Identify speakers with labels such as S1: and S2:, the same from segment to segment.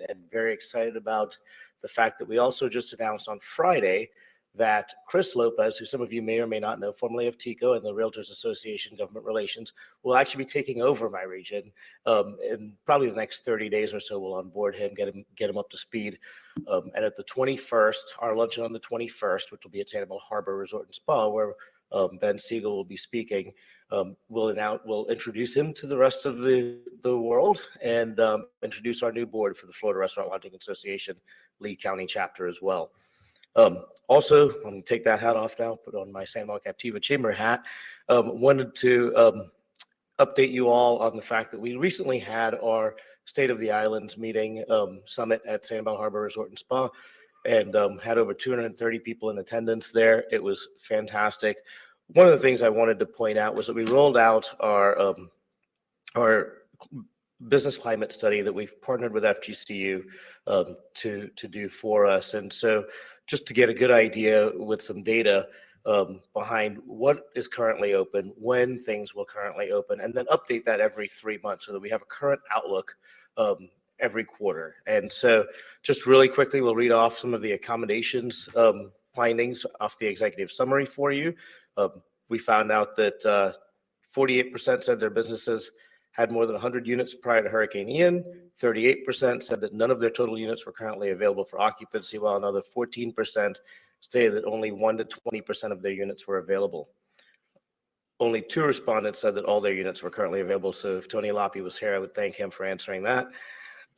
S1: and very excited about the fact that we also just announced on Friday that Chris Lopez, who some of you may or may not know, formerly of TICO and the Realtors Association Government Relations, will actually be taking over my region. In probably the next 30 days or so, we'll onboard him, get him up to speed. And at the 21st, our luncheon on the 21st, which will be at Sanibel Harbor Resort and Spa, where Ben Siegel will be speaking, we'll introduce him to the rest of the world and introduce our new board for the Florida Restaurant Lodging Association Lee County chapter as well. Also, let me take that hat off now, put on my Sanibel Captiva Chamber hat. Wanted to update you all on the fact that we recently had our State of the Islands meeting summit at Sanibel Harbor Resort and Spa, and had over 230 people in attendance there. It was fantastic. One of the things I wanted to point out was that we rolled out our business climate study that we've partnered with FGCU to do for us. And so just to get a good idea with some data behind what is currently open, when things will currently open, and then update that every 3 months so that we have a current outlook every quarter. And so just really quickly, we'll read off some of the accommodations findings off the executive summary for you. We found out that 48% said their businesses had more than 100 units prior to Hurricane Ian. 38% said that none of their total units were currently available for occupancy, while another 14% stated that only 1 to 20% of their units were available. Only 2 respondents said that all their units were currently available. So if Tony Loppe was here, I would thank him for answering that.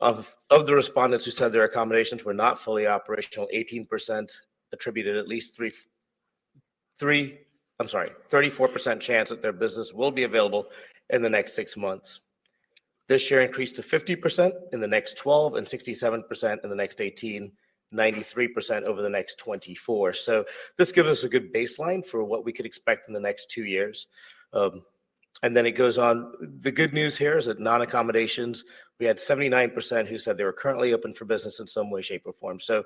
S1: Of the respondents who said their accommodations were not fully operational, 18% attributed at least 34% chance that their business will be available in the next 6 months. This share increased to 50% in the next 12 and 67% in the next 18, 93% over the next 24. So this gives us a good baseline for what we could expect in the next 2 years. And then it goes on. The good news here is that non-accommodations, we had 79% who said they were currently open for business in some way, shape, or form. So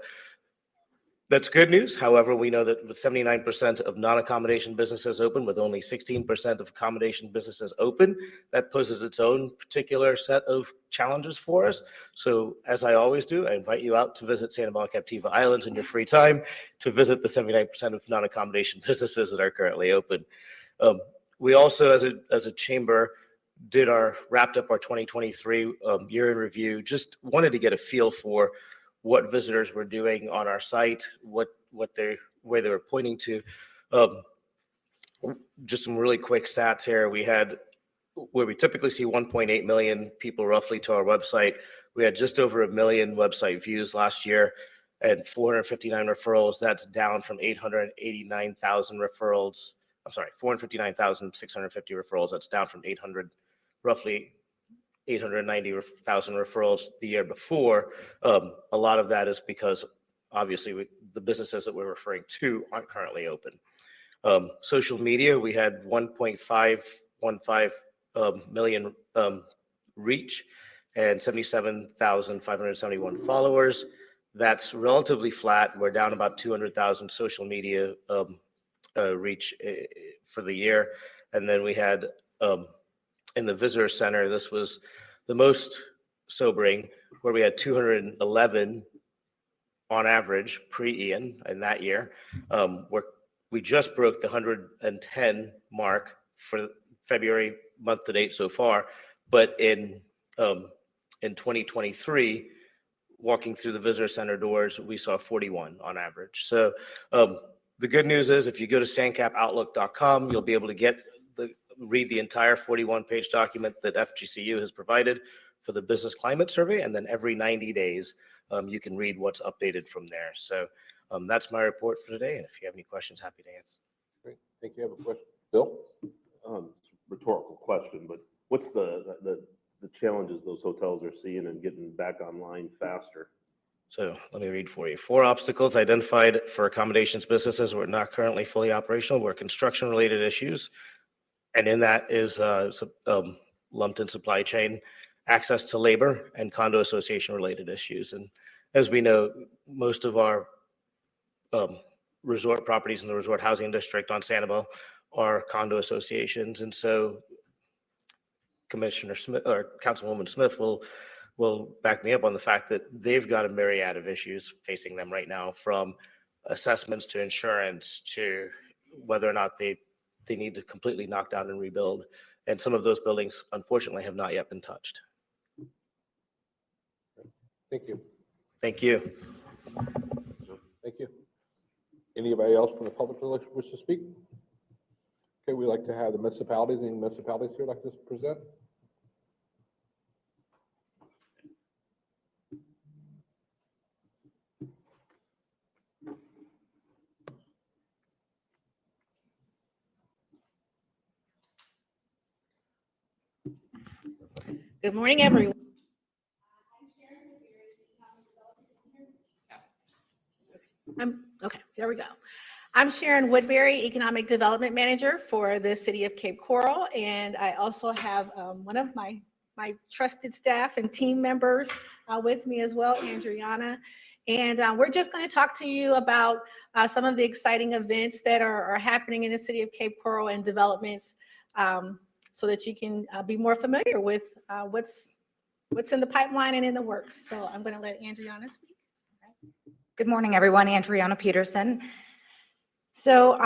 S1: that's good news. However, we know that with 79% of non-accommodation businesses open, with only 16% of accommodation businesses open, that poses its own particular set of challenges for us. So as I always do, I invite you out to visit Sanibel Captiva Islands in your free time to visit the 79% of non-accommodation businesses that are currently open. We also, as a chamber, wrapped up our 2023 year in review. Just wanted to get a feel for what visitors were doing on our site, where they were pointing to. Just some really quick stats here. We had, where we typically see 1.8 million people roughly to our website, we had just over 1 million website views last year and 459 referrals. That's down from 889,000 referrals. I'm sorry, 459,650 referrals. That's down from roughly 890,000 referrals the year before. A lot of that is because obviously the businesses that we're referring to aren't currently open. Social media, we had 1.515 million reach and 77,571 followers. That's relatively flat. We're down about 200,000 social media reach for the year. And then we had in the visitor center, this was the most sobering, where we had 211 on average pre-Ian in that year. We just broke the 110 mark for February month to date so far, but in 2023, walking through the visitor center doors, we saw 41 on average. So the good news is if you go to sandcapoutlook.com, you'll be able to read the entire 41-page document that FGCU has provided for the business climate survey, and then every 90 days you can read what's updated from there. So that's my report for today, and if you have any questions, happy to answer.
S2: Great. I think you have a question, Bill. Rhetorical question, but what's the challenges those hotels are seeing and getting back online faster?
S1: So let me read for you. 4 obstacles identified for accommodations businesses were not currently fully operational were construction-related issues, and in that is lumped in supply chain, access to labor, and condo association-related issues. And as we know, most of our resort properties in the resort housing district on Sanibel are condo associations, and so Commissioner Smith or Councilwoman Smith will will back me up on the fact that they've got a myriad of issues facing them right now, from assessments to insurance to whether or not they need to completely knock down and rebuild. And some of those buildings, unfortunately, have not yet been touched.
S3: Thank you.
S1: Thank you.
S3: Thank you. Anybody else from the public that wish to speak? Okay, we'd like to have the municipalities. Any municipalities here like to present?
S4: Good morning, everyone. Okay, there we go. I'm Sharon Woodbury, Economic Development Manager for the City of Cape Coral, and I also have one of my trusted staff and team members with me as well, Andriana. And we're just going to talk to you about some of the exciting events that are happening in the City of Cape Coral and developments, so that you can be more familiar with what's in the pipeline and in the works. So I'm going to let Andriana speak.
S5: Good morning, everyone. Andriana Peterson. So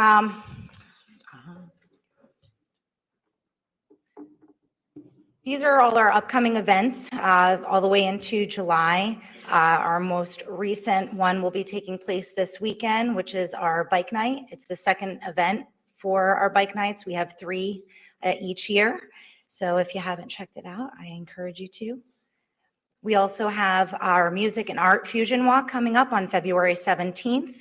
S5: these are all our upcoming events all the way into July. Our most recent one will be taking place this weekend, which is our bike night. It's the second event for our bike nights. We have 3 each year. So if you haven't checked it out, I encourage you to. We also have our Music and Art Fusion Walk coming up on February 17th.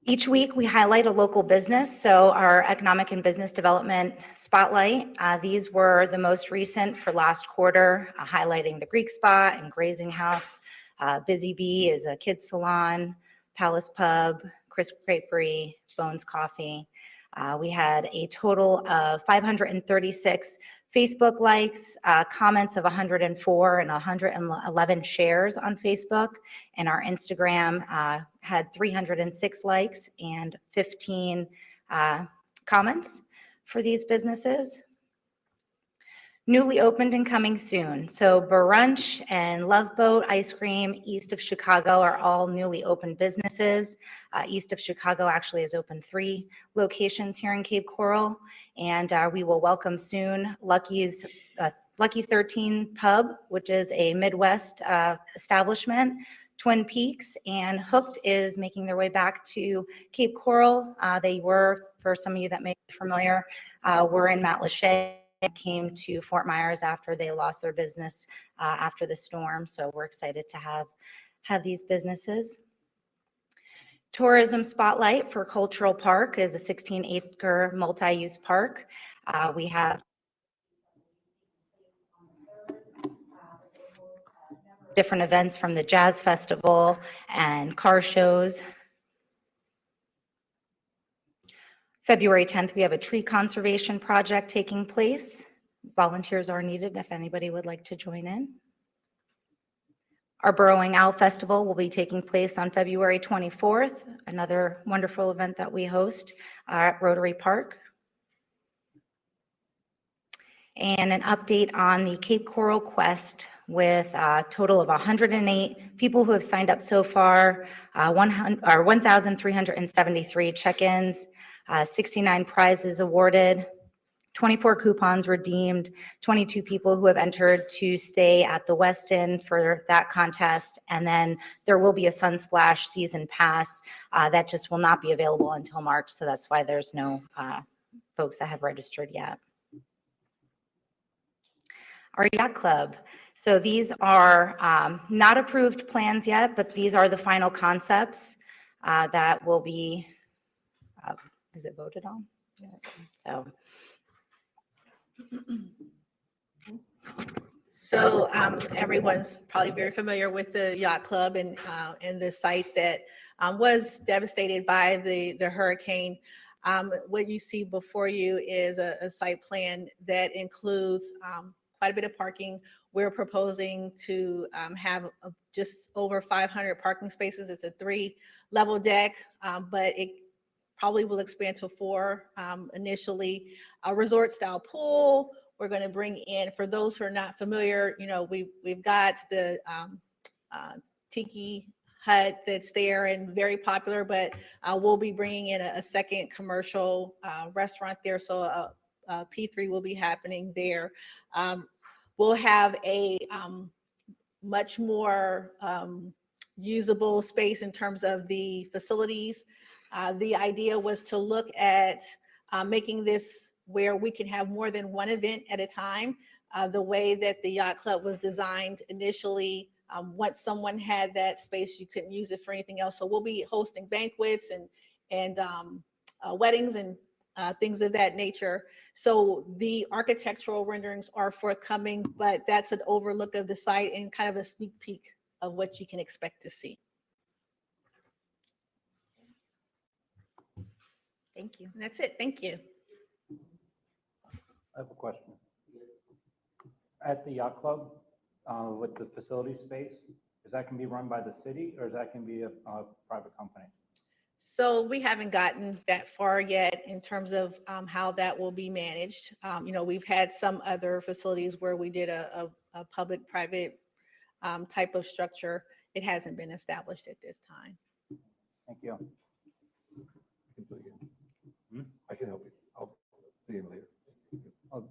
S5: Each week, we highlight a local business. So our Economic and Business Development Spotlight, these were the most recent for last quarter, highlighting the Greek Spa and Grazing House. Busy Bee is a kids salon, Palace Pub, Crisp Creperie, Bones Coffee. We had a total of 536 Facebook likes, comments of 104, and 111 shares on Facebook. And our Instagram had 306 likes and 15 comments for these businesses. Newly opened and coming soon. So Brunch and Love Boat Ice Cream east of Chicago are all newly opened businesses. East of Chicago actually has opened 3 locations here in Cape Coral. And we will welcome soon Lucky 13 Pub, which is a Midwest establishment. Twin Peaks and Hooked is making their way back to Cape Coral. They were, for some of you that may be familiar, were in Matlacha. Came to Fort Myers after they lost their business after the storm. So we're excited to have these businesses. Tourism Spotlight for Cultural Park is a 16-acre multi-use park. We have different events from the Jazz Festival and car shows. February 10th, we have a tree conservation project taking place. Volunteers are needed if anybody would like to join in. Our Burrowing Owl Festival will be taking place on February 24th, another wonderful event that we host at Rotary Park. And an update on the Cape Coral Quest with a total of 108 people who have signed up so far, 1,373 check-ins, 69 prizes awarded, 24 coupons redeemed, 22 people who have entered to stay at the Westin for that contest, and then there will be a Sunsplash season pass that just will not be available until March, so that's why there's no folks that have registered yet. Our Yacht Club. So these are not approved plans yet, but these are the final concepts that will be, is it voted on? So.
S4: So everyone's probably very familiar with the Yacht Club and the site that was devastated by the hurricane. What you see before you is a site plan that includes quite a bit of parking. We're proposing to have just over 500 parking spaces. It's a 3-level deck, but it probably will expand to 4 initially. A resort style pool we're going to bring in, for those who are not familiar, we've got the tiki hut that's there and very popular, but we'll be bringing in a second commercial restaurant there. So P3 will be happening there. We'll have a much more usable space in terms of the facilities. The idea was to look at making this where we can have more than one event at a time. The way that the yacht club was designed initially, once someone had that space, you couldn't use it for anything else. So we'll be hosting banquets and weddings and things of that nature. So the architectural renderings are forthcoming, but that's an overlook of the site and kind of a sneak peek of what you can expect to see.
S5: Thank you.
S4: And that's it. Thank you.
S6: I have a question. At the yacht club, with the facility space, is that can be run by the city or is that can be a private company?
S4: So we haven't gotten that far yet in terms of how that will be managed. We've had some other facilities where we did a public-private type of structure. It hasn't been established at this time.
S6: Thank you.
S3: I can help you. I'll see you later.
S6: Oh,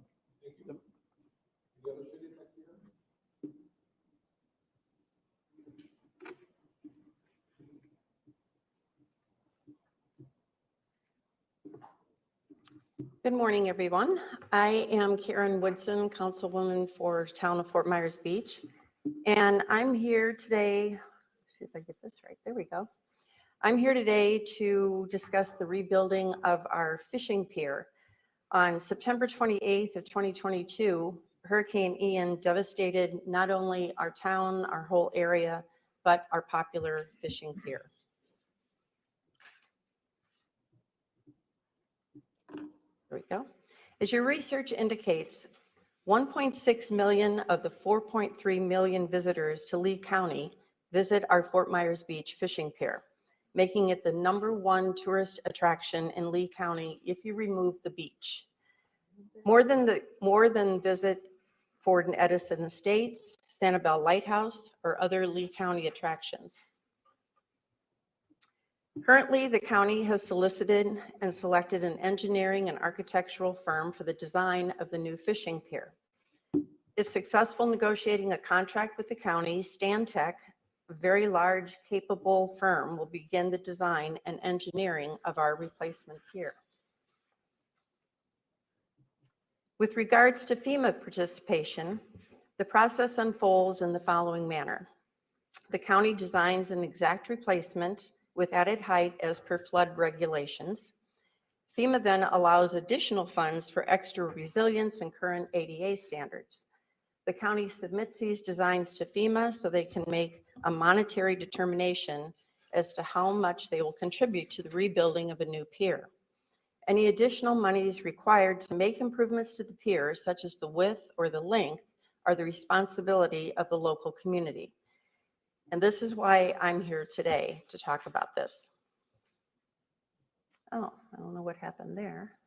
S7: Good morning, everyone. I am Karen Woodson, Councilwoman for Town of Fort Myers Beach. And I'm here today, see if I get this right, there we go. I'm here today to discuss the rebuilding of our fishing pier. On September 28th of 2022, Hurricane Ian devastated not only our town, our whole area, but our popular fishing pier. There we go. As your research indicates, 1.6 million of the 4.3 million visitors to Lee County visit our Fort Myers Beach fishing pier, making it the #1 tourist attraction in Lee County if you remove the beach. More than visit Ford and Edison Estates, Sanibel Lighthouse, or other Lee County attractions. Currently, the county has solicited and selected an engineering and architectural firm for the design of the new fishing pier. If successful negotiating a contract with the county, Stantec, a very large, capable firm, will begin the design and engineering of our replacement pier. With regards to FEMA participation, the process unfolds in the following manner. The county designs an exact replacement with added height as per flood regulations. FEMA then allows additional funds for extra resilience and current ADA standards. The county submits these designs to FEMA so they can make a monetary determination as to how much they will contribute to the rebuilding of a new pier. Any additional monies required to make improvements to the pier, such as the width or the length, are the responsibility of the local community. And this is why I'm here today to talk about this. Oh, I don't know what happened there.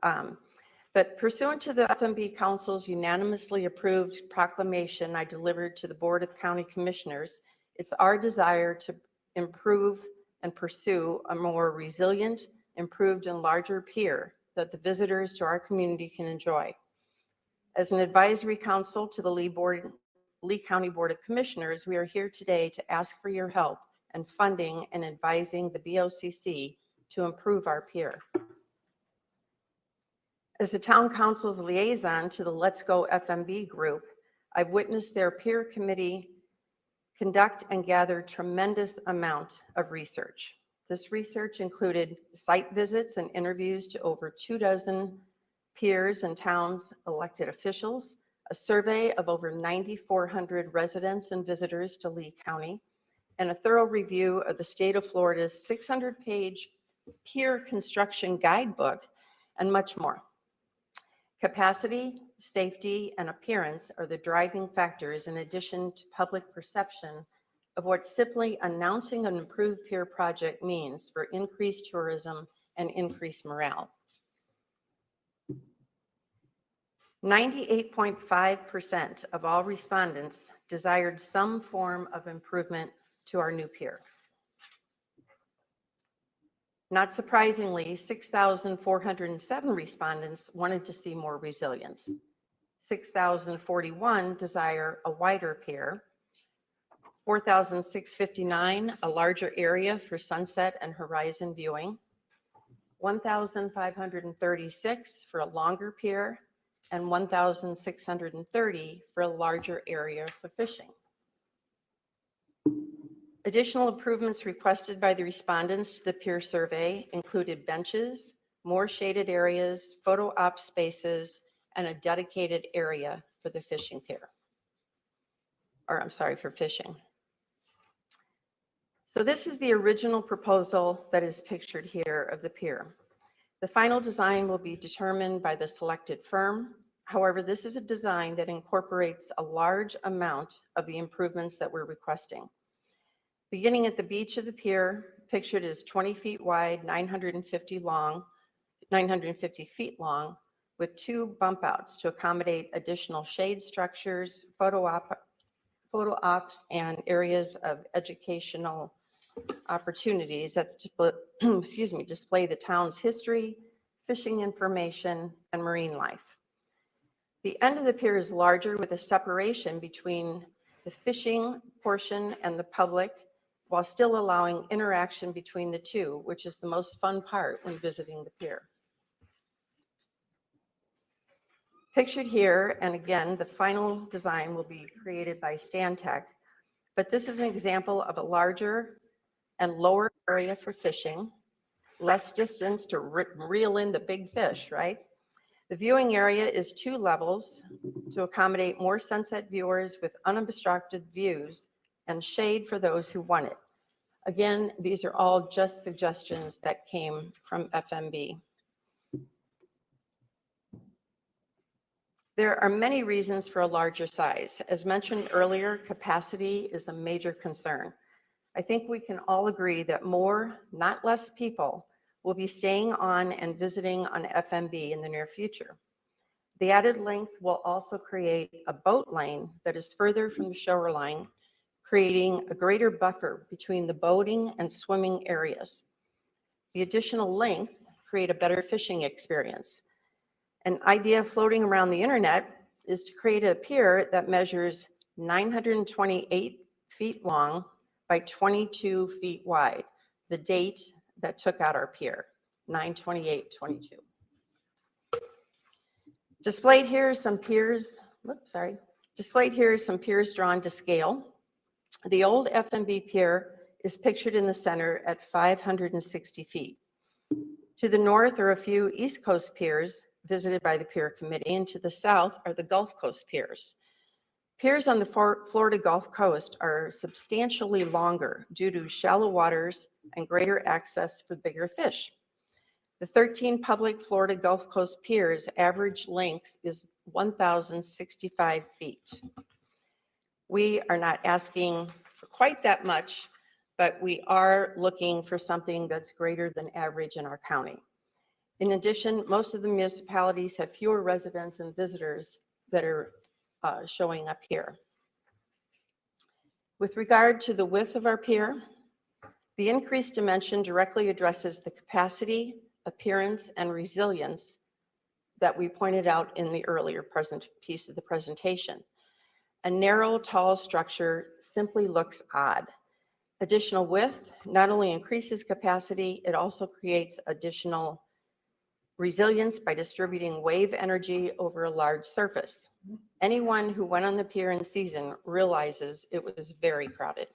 S7: But pursuant to the FMB Council's unanimously approved proclamation I delivered to the Board of County Commissioners, it's our desire to improve and pursue a more resilient, improved, and larger pier that the visitors to our community can enjoy. As an advisory council to the Lee County Board of Commissioners, we are here today to ask for your help and funding and advising the BOCC to improve our pier. As the town council's liaison to the Let's Go FMB group, I've witnessed their peer committee conduct and gather tremendous amount of research. This research included site visits and interviews to over 24 peers and towns elected officials, a survey of over 9,400 residents and visitors to Lee County, and a thorough review of the state of Florida's 600-page pier construction guidebook, and much more. Capacity, safety, and appearance are the driving factors in addition to public perception of what simply announcing an improved pier project means for increased tourism and increased morale. 98.5% of all respondents desired some form of improvement to our new pier. Not surprisingly, 6,407 respondents wanted to see more resilience. 6,041 desire a wider pier. 4,659 a larger area for sunset and horizon viewing. 1,536 for a longer pier, and 1,630 for a larger area for fishing. Additional improvements requested by the respondents to the peer survey included benches, more shaded areas, photo op spaces, and a dedicated area for the fishing pier. Or I'm sorry, for fishing. So this is the original proposal that is pictured here of the pier. The final design will be determined by the selected firm. However, this is a design that incorporates a large amount of the improvements that we're requesting. Beginning at the beach of the pier, pictured as 20 feet wide, 950 feet long, with 2 bump outs to accommodate additional shade structures, photo ops, and areas of educational opportunities that display the town's history, fishing information, and marine life. The end of the pier is larger with a separation between the fishing portion and the public, while still allowing interaction between the two, which is the most fun part when visiting the pier. Pictured here, and again, the final design will be created by Stantec, but this is an example of a larger and lower area for fishing, less distance to reel in the big fish, right? The viewing area is 2 levels to accommodate more sunset viewers with unobstructed views and shade for those who want it. Again, these are all just suggestions that came from FMB. There are many reasons for a larger size. As mentioned earlier, capacity is a major concern. I think we can all agree that more, not less people will be staying on and visiting on FMB in the near future. The added length will also create a boat lane that is further from the shoreline, creating a greater buffer between the boating and swimming areas. The additional length create a better fishing experience. An idea floating around the internet is to create a pier that measures 928 feet long by 22 feet wide, the date that took out our pier, 9/28/22. Displayed here are some piers drawn to scale. The old FMB pier is pictured in the center at 560 feet. To the north are a few East Coast piers visited by the Pier Committee, and to the south are the Gulf Coast piers. Piers on the Florida Gulf Coast are substantially longer due to shallow waters and greater access for bigger fish. The 13 public Florida Gulf Coast piers' average length is 1,065 feet. We are not asking for quite that much, but we are looking for something that's greater than average in our county. In addition, most of the municipalities have fewer residents and visitors that are showing up here. With regard to the width of our pier, the increased dimension directly addresses the capacity, appearance, and resilience that we pointed out in the earlier piece of the presentation. A narrow, tall structure simply looks odd. Additional width not only increases capacity, it also creates additional resilience by distributing wave energy over a large surface. Anyone who went on the pier in season realizes it was very crowded.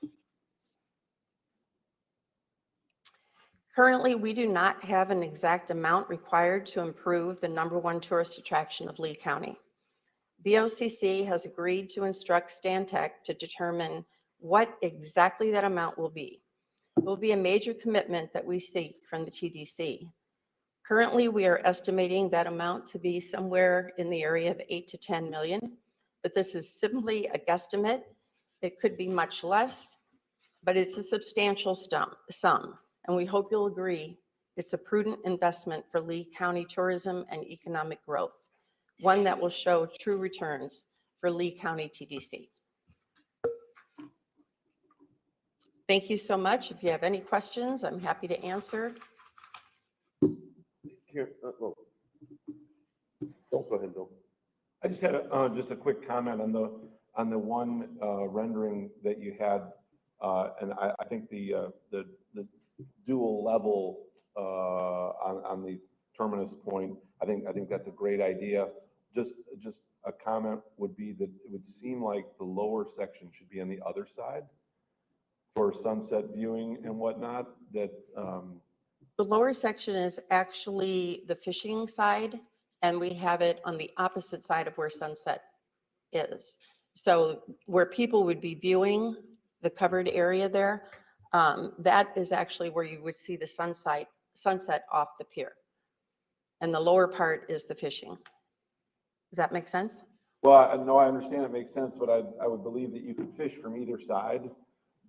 S7: Currently, we do not have an exact amount required to improve the #1 tourist attraction of Lee County. BOCC has agreed to instruct Stantec to determine what exactly that amount will be. It will be a major commitment that we seek from the TDC. Currently, we are estimating that amount to be somewhere in the area of 8 to 10 million, but this is simply a guesstimate. It could be much less, but it's a substantial sum, and we hope you'll agree it's a prudent investment for Lee County tourism and economic growth. one that will show true returns for Lee County TDC. Thank you so much. If you have any questions, I'm happy to answer.
S2: Here, well, go ahead, Bill.
S3: I just had just a quick comment on the one rendering that you had, and I think the dual level on the terminus point. I think that's a great idea. Just a comment would be that it would seem like the lower section should be on the other side for sunset viewing and whatnot. That
S7: The lower section is actually the fishing side, and we have it on the opposite side of where sunset is. So where people would be viewing the covered area there, that is actually where you would see the sunset off the pier. And the lower part is the fishing. Does that make sense?
S3: well, no, I understand it makes sense, but I would believe that you could fish from either side.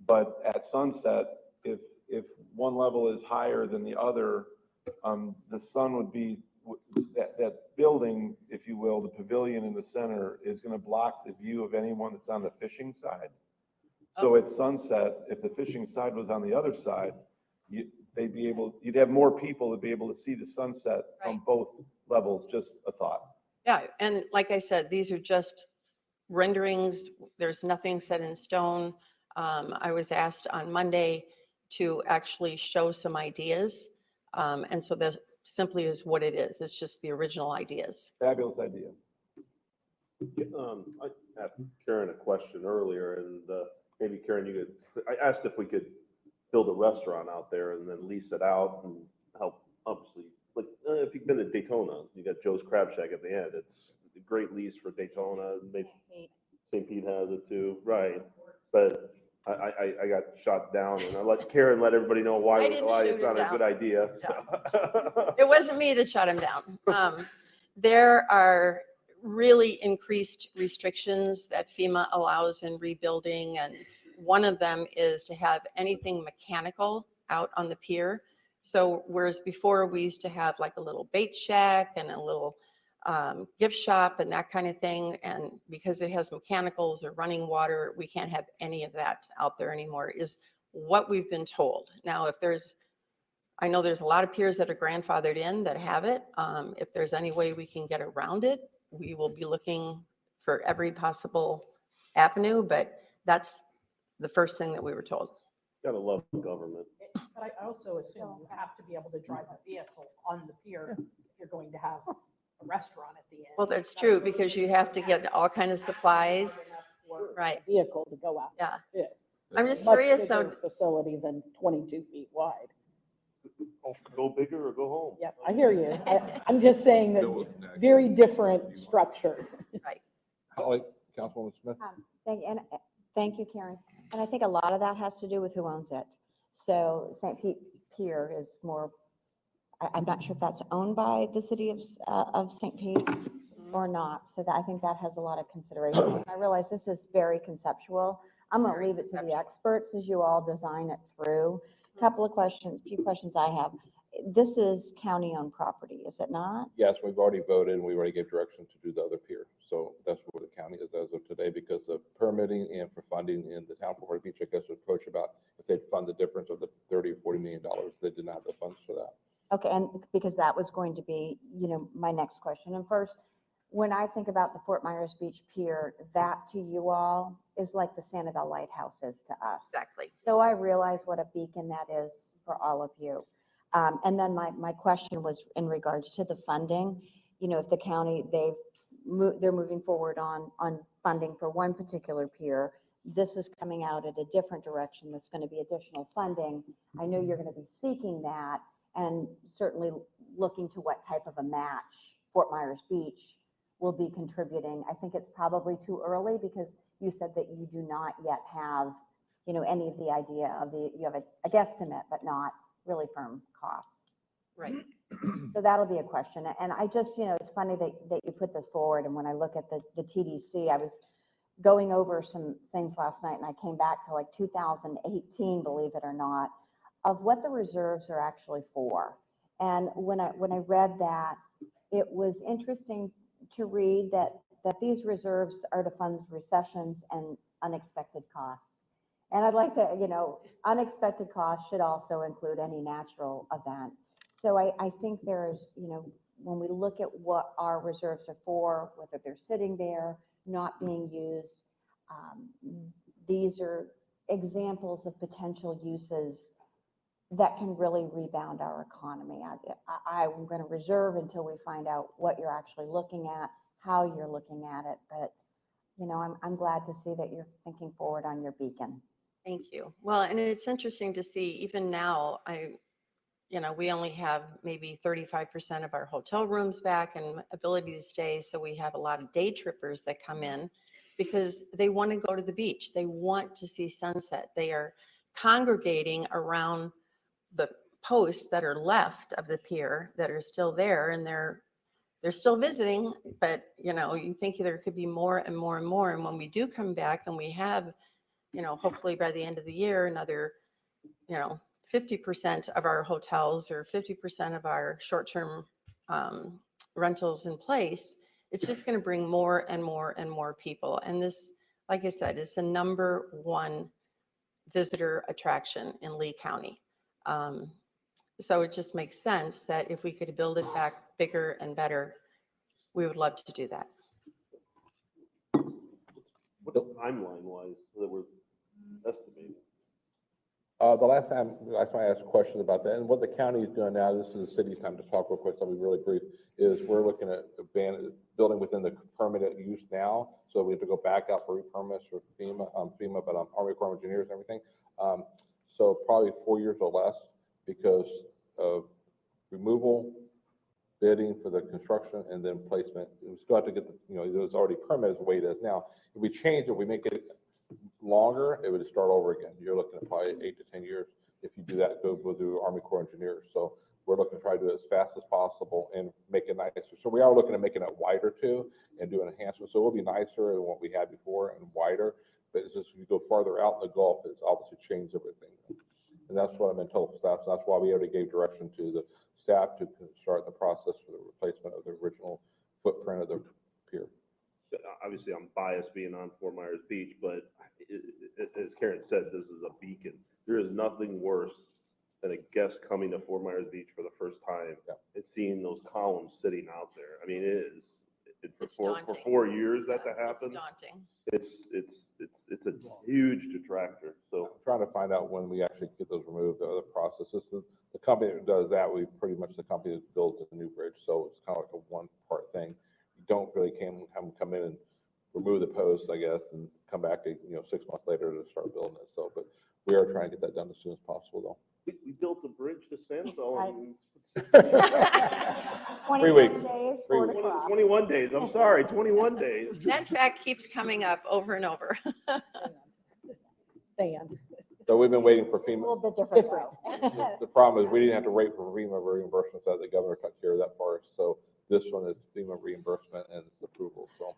S3: But at sunset, if one level is higher than the other, the sun would be, that building, if you will, the pavilion in the center is going to block the view of anyone that's on the fishing side. So at sunset, if the fishing side was on the other side, you'd have more people to be able to see the sunset from both levels. Just a thought.
S7: Yeah, and like I said, these are just renderings. There's nothing set in stone. I was asked on Monday to actually show some ideas. And so that simply is what it is. It's just the original ideas.
S3: Fabulous idea.
S2: I asked Karen a question earlier, and maybe Karen, I asked if we could build a restaurant out there and then lease it out and help, obviously, like if you've been to Daytona, you got Joe's Crab Shack at the end. It's a great lease for Daytona. St. Pete has it too, right? But I got shot down, and I let Karen let everybody know why it's not a good idea. So.
S7: It wasn't me that shut him down. There are really increased restrictions that FEMA allows in rebuilding, and one of them is to have anything mechanical out on the pier. So whereas before we used to have like a little bait shack and a little gift shop and that kind of thing, and because it has mechanicals or running water, we can't have any of that out there anymore, is what we've been told. Now, I know there's a lot of piers that are grandfathered in that have it. If there's any way we can get around it, we will be looking for every possible avenue, but that's the first thing that we were told.
S2: Gotta love government.
S8: But I also assume you have to be able to drive a vehicle on the pier if you're going to have a restaurant at the end.
S7: Well, that's true, because you have to get all kind of supplies. Right.
S8: Vehicle to go out.
S7: Yeah.
S8: Yeah.
S7: I'm just
S8: Much
S7: curious
S8: bigger
S7: though,
S8: Facility than 22 feet wide.
S2: Go bigger or go home.
S8: Yep, I hear you. I'm just saying that very different structure.
S3: Holly, Councilwoman Smith.
S9: Thank you, Karen. And I think a lot of that has to do with who owns it. So St. Pete Pier is more, I'm not sure if that's owned by the city of St. Pete or not. So I think that has a lot of consideration. I realize this is very conceptual. I'm going to leave it to the experts as you all design it through. Couple of questions, few questions I have. This is county-owned property, is it not?
S3: Yes, we've already voted and we already gave direction to do the other pier. So that's where the county is as of today, because of permitting and for funding in the town for Beach, I guess, would approach about if they'd fund the difference of the $30 or $40 million. They did not have the funds for that.
S9: Okay, and because that was going to be, my next question. And first, when I think about the Fort Myers Beach Pier, that to you all is like the Sanibel Lighthouse is to us.
S7: exactly.
S9: So I realize what a beacon that is for all of you. And then my question was in regards to the funding. If the county, they're moving forward on funding for one particular pier, this is coming out at a different direction. That's going to be additional funding. I know you're going to be seeking that and certainly looking to what type of a match Fort Myers Beach will be contributing. I think it's probably too early because you said that you do not yet have, any of the idea of you have a guesstimate, but not really firm costs.
S7: Right.
S9: So that'll be a question. And I just, it's funny that you put this forward. And when I look at the TDC, I was going over some things last night and I came back to like 2018, believe it or not, of what the reserves are actually for. And when I read that, it was interesting to read that these reserves are to fund recessions and unexpected costs. And I'd like to, unexpected costs should also include any natural event. So I think there's, when we look at what our reserves are for, whether they're sitting there, not being used, these are examples of potential uses that can really rebound our economy. I'm going to reserve until we find out what you're actually looking at, how you're looking at it. But, I'm glad to see that you're thinking forward on your beacon.
S7: Thank you. Well, and it's interesting to see, even now, we only have maybe 35% of our hotel rooms back and ability to stay. So we have a lot of day trippers that come in because they want to go to the beach. They want to see sunset. They are congregating around the posts that are left of the pier that are still there, and they're still visiting, but you think there could be more and more and more. And when we do come back and we have, hopefully by the end of the year, another, 50% of our hotels or 50% of our short-term rentals in place, it's just going to bring more and more and more people. And this, like I said, is the #1 visitor attraction in Lee County. So it just makes sense that if we could build it back bigger and better, we would love to do that.
S2: What's timeline-wise that we're estimating?
S10: The last time I asked a question about that, and what the county is doing now, this is the city's time to talk real quick, so I'll be really brief, is we're looking at building within the permitted use now, so we have to go back out for re-permits for FEMA, but Army Corps of Engineers and everything. So probably 4 years or less because of removal, bidding for the construction, and then placement. We still have to get there's already permits the way it is now. If we change it, we make it longer, it would start over again. You're looking at probably 8 to 10 years if you do that, go through Army Corps of Engineers. So we're looking to try to do it as fast as possible and make it nicer. So we are looking at making it wider too and do an enhancement. So it will be nicer than what we had before and wider, but it's just, if you go farther out in the Gulf, it's obviously changed everything. And that's what I've been told staff. So that's why we already gave direction to the staff to start the process for the replacement of the original footprint of the pier.
S2: Obviously, I'm biased being on Fort Myers Beach, but as Karen said, this is a beacon. There is nothing worse than a guest coming to Fort Myers Beach for the first time and seeing those columns sitting out there. I mean, for 4 years that happened.
S7: It's daunting.
S2: It's a huge detractor. So
S10: I'm trying to find out when we actually get those removed, the other process. This is the company that does that. We pretty much the company that builds the new bridge. So it's kind of like a one-part thing. You don't really have them come in and remove the posts, I guess, and come back, 6 months later to start building it. So, but we are trying to get that done as soon as possible, though.
S2: we built a bridge to Sanibel in
S10: 3 weeks.
S9: Days
S10: 3
S9: for
S10: weeks.
S9: the cross.
S2: 21 days. I'm sorry, 21 days.
S7: That fact keeps coming up over and over.
S8: Sand.
S10: So we've been waiting for
S9: A
S10: FEMA.
S9: little bit different though.
S10: The problem is we didn't have to wait for FEMA reimbursement, so the governor took care of that for us. So this one is FEMA reimbursement and its approval. So.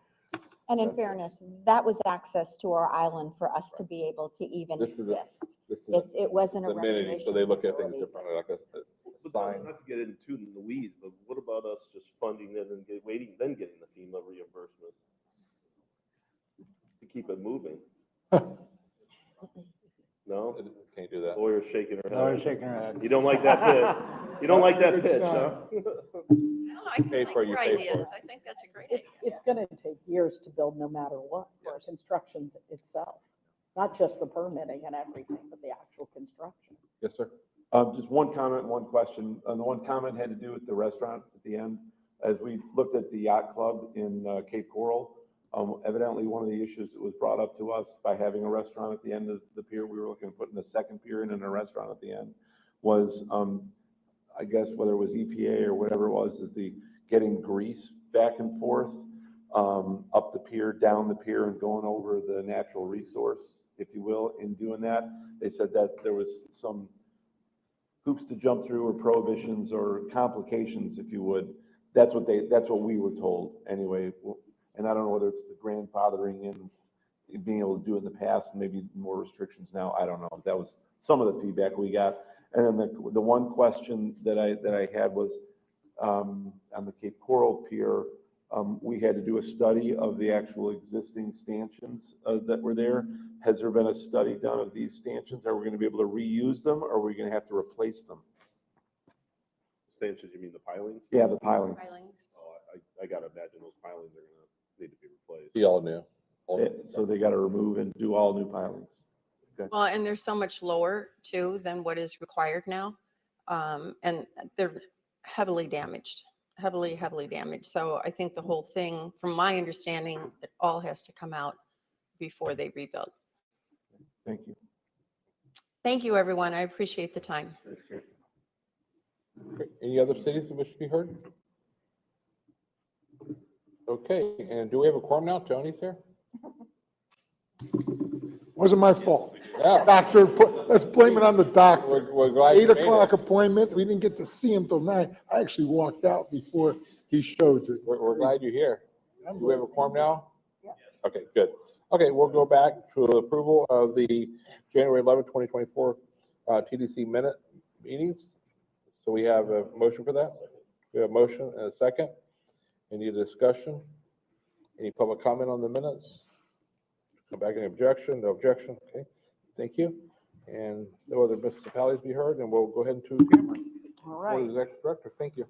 S9: And in fairness, that was access to our island for us to be able to even
S10: This is
S9: exist.
S10: This is
S9: It wasn't a
S10: the amenity, so they look at things
S9: recreation
S10: differently, like a
S2: But
S10: sign.
S2: not to get into the weeds, but what about us just funding it and waiting, then getting the FEMA reimbursement to keep it moving? No?
S10: Can't do that.
S2: Lawyer's shaking her
S6: Laura's
S2: head.
S6: shaking her head.
S2: You don't like that pitch? You don't like that pitch, huh?
S7: No, I
S10: Pay
S7: can
S10: for
S7: like
S10: you,
S7: your
S10: pay for
S7: ideas. I think that's a great idea.
S8: It's gonna take years to build no matter what, for construction itself. Not just the permitting and everything, but the actual construction.
S10: Yes, sir.
S3: Just one comment, one question. The one comment had to do with the restaurant at the end. As we looked at the yacht club in Cape Coral, evidently one of the issues that was brought up to us by having a restaurant at the end of the pier, we were looking at putting a second pier in and a restaurant at the end, was, I guess whether it was EPA or whatever it was, is the getting grease back and forth up the pier, down the pier, and going over the natural resource, if you will, in doing that. They said that there was some hoops to jump through or prohibitions or complications, if you would. That's what we were told anyway. And I don't know whether it's the grandfathering in being able to do it in the past, maybe more restrictions now. I don't know. That was some of the feedback we got. And then the one question that I had was on the Cape Coral Pier, We had to do a study of the actual existing stanchions that were there. Has there been a study done of these stanchions? Are we going to be able to reuse them, or are we going to have to replace them?
S2: Stanchions, you mean the pilings?
S3: Yeah, the pilings.
S2: Oh, I gotta imagine those pilings are gonna need to be replaced.
S10: Be all new.
S3: So they got to remove and do all new pilings.
S7: Well, and they're so much lower too than what is required now. And they're heavily damaged, heavily damaged. So I think the whole thing, from my understanding, it all has to come out before they rebuild.
S3: Thank you.
S7: Thank you, everyone. I appreciate the time.
S10: Okay, any other cities that wish to be heard? Okay, and do we have a quorum now? Tony's here?
S11: Wasn't my fault.
S10: Yeah.
S11: Doctor, let's blame it on the doctor.
S10: We're glad you
S11: 8
S10: made it.
S11: o'clock appointment, we didn't get to see him till 9. I actually walked out before he showed it.
S10: We're glad you're here. Do we have a quorum now? Yeah. Okay, good. Okay, we'll go back to approval of the January 11, 2024 TDC minute meetings. So we have a motion for that. We have a motion and a second. Any discussion? Any public comment on the minutes? Come back, any objection? No objection. Okay, thank you. And no other municipalities be heard, and we'll go ahead and to Cameron.
S8: All
S10: Board
S8: right.
S10: Executive Director, thank you.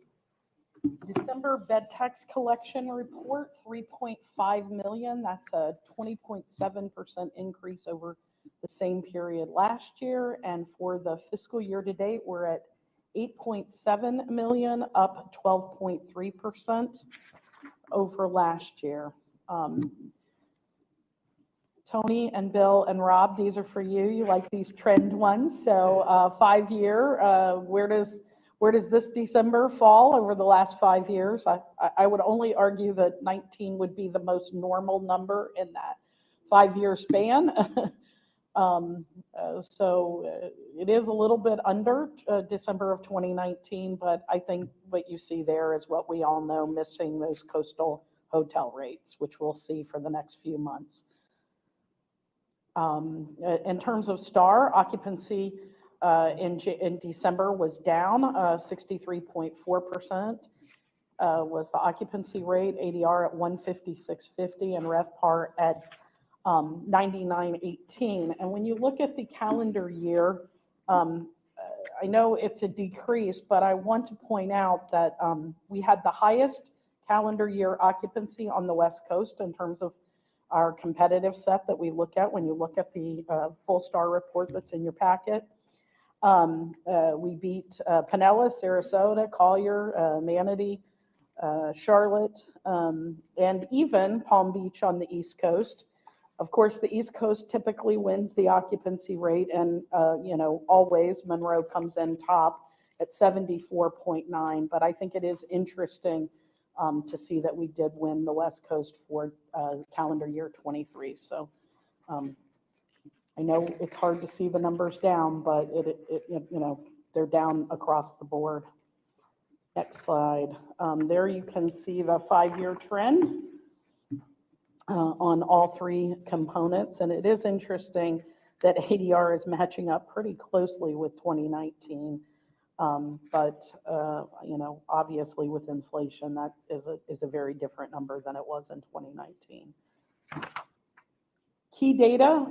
S8: December bed tax collection report, 3.5 million. That's a 20.7% increase over the same period last year. And for the fiscal year to date, we're at 8.7 million, up 12.3% over last year. Tony and Bill and Rob, these are for you. You like these trend ones. So 5-year, where does this December fall over the last 5 years? I would only argue that 19 would be the most normal number in that 5-year span. So it is a little bit under December of 2019, but I think what you see there is what we all know, missing those coastal hotel rates, which we'll see for the next few months. In terms of STAR, occupancy in December was down 63.4%. Was the occupancy rate, ADR at 156.50 and RevPAR at 99.18. And when you look at the calendar year, I know it's a decrease, but I want to point out that we had the highest calendar year occupancy on the West Coast in terms of our competitive set that we look at when you look at the full STAR report that's in your packet. We beat Pinellas, Sarasota, Collier, Manatee, Charlotte, and even Palm Beach on the East Coast. Of course, the East Coast typically wins the occupancy rate, and always Monroe comes in top at 74.9. But I think it is interesting to see that we did win the West Coast for calendar year 23. So I know it's hard to see the numbers down, but they're down across the board. Next slide. There you can see the 5-year trend on all 3 components. And it is interesting that ADR is matching up pretty closely with 2019. But obviously with inflation, that is a very different number than it was in 2019. Key data,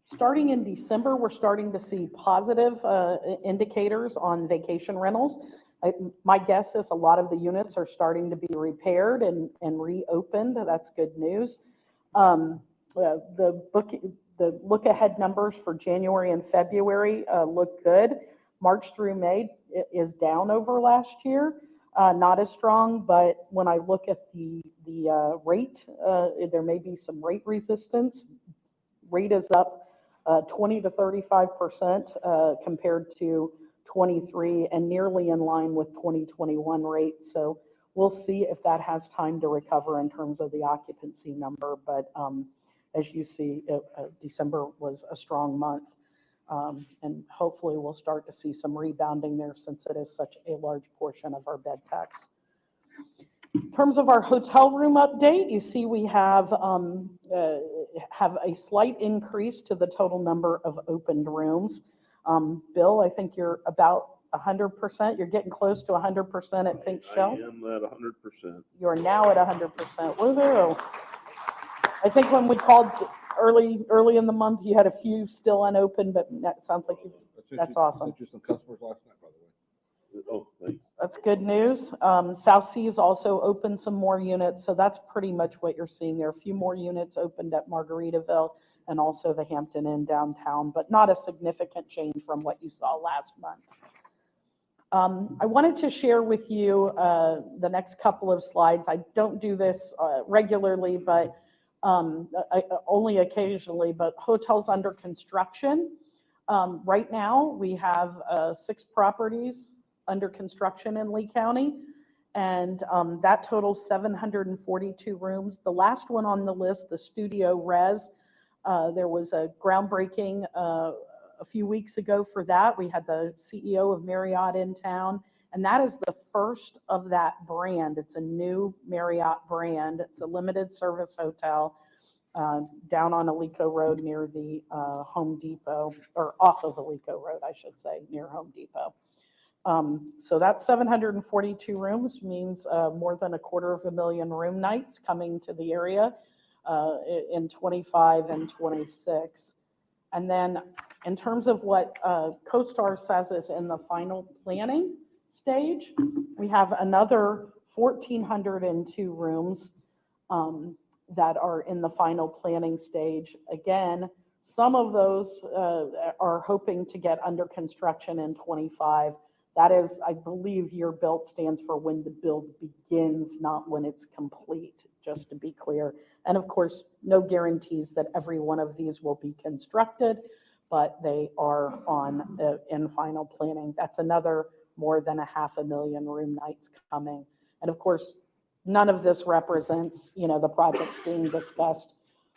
S8: starting in December, we're starting to see positive indicators on vacation rentals. My guess is a lot of the units are starting to be repaired and reopened. That's good news. The look ahead numbers for January and February look good. March through May is down over last year, not as strong, but when I look at the rate, there may be some rate resistance. Rate is up 20 to 35% compared to 23 and nearly in line with 2021 rates. So we'll see if that has time to recover in terms of the occupancy number. But as you see, December was a strong month. And hopefully we'll start to see some rebounding there since it is such a large portion of our bed tax. In terms of our hotel room update, you see we have a slight increase to the total number of opened rooms. Bill, I think you're about 100%? You're getting close to 100% at Pink
S2: I
S8: Shell?
S2: am at 100%.
S8: You're now at 100%. Woohoo! I think when we called early in the month, you had a few still unopened, but that sounds like that's awesome.
S10: Just some customers last night, by the way.
S2: Oh, thanks.
S8: That's good news. South Seas also opened some more units, so that's pretty much what you're seeing there. A few more units opened at Margaritaville and also the Hampton Inn downtown, but not a significant change from what you saw last month. I wanted to share with you the next couple of slides. I don't do this regularly, but only occasionally, but hotels under construction. Right now, we have 6 properties under construction in Lee County, and that totals 742 rooms. The last one on the list, the Studio Res, there was a groundbreaking a few weeks ago for that. We had the CEO of Marriott in town, and that is the first of that brand. It's a new Marriott brand. It's a limited service hotel down on Alico Road near the Home Depot, or off of Alico Road, I should say, near Home Depot. So that 742 rooms means more than 250,000 room nights coming to the area in 25 and 26. And then in terms of what CoStar says is in the final planning stage, we have another 1,402 rooms that are in the final planning stage. Again, some of those are hoping to get under construction in 25. That is, I believe, year built stands for when the build begins, not when it's complete, just to be clear. And of course, no guarantees that every one of these will be constructed, but they are on in final planning. That's another more than 500,000 room nights coming. And of course, none of this represents, the projects being discussed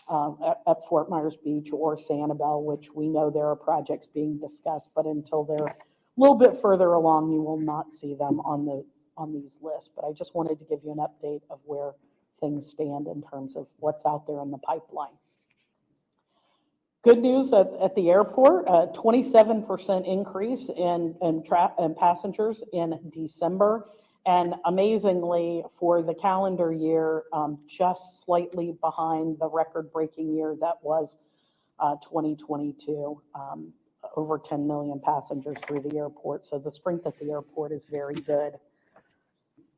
S8: at Fort Myers Beach or Sanibel, which we know there are projects being discussed, but until they're a little bit further along, you will not see them on these lists. But I just wanted to give you an update of where things stand in terms of what's out there in the pipeline. Good news at the airport, 27% increase in passengers in December. And amazingly, for the calendar year, just slightly behind the record-breaking year that was 2022. Over 10 million passengers through the airport. So the strength at the airport is very good.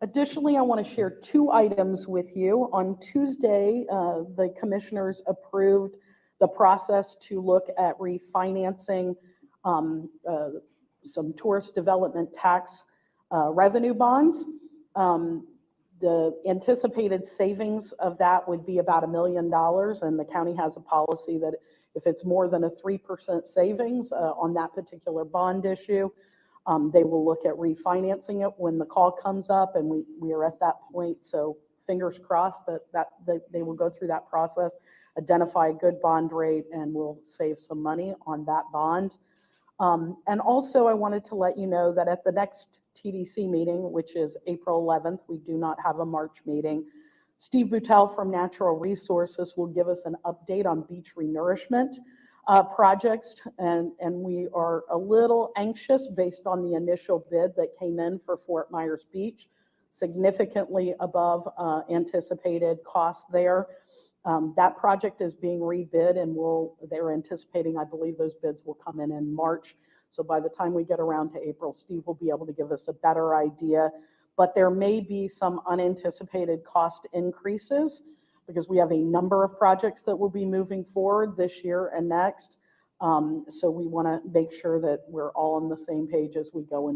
S8: Additionally, I want to share 2 items with you. On Tuesday, the commissioners approved the process to look at refinancing some tourist development tax revenue bonds. The anticipated savings of that would be about $1 million, and the county has a policy that if it's more than a 3% savings on that particular bond issue, they will look at refinancing it when the call comes up, and we are at that point. So fingers crossed that they will go through that process, identify a good bond rate, and we'll save some money on that bond. And also I wanted to let you know that at the next TDC meeting, which is April 11th, we do not have a March meeting. Steve Boutel from Natural Resources will give us an update on beach renourishment projects, and we are a little anxious based on the initial bid that came in for Fort Myers Beach, significantly above anticipated costs there. That project is being rebid, and they're anticipating, I believe those bids will come in March. So by the time we get around to April, Steve will be able to give us a better idea. But there may be some unanticipated cost increases because we have a number of projects that will be moving forward this year and next. So we want to make sure that we're all on the same page as we go into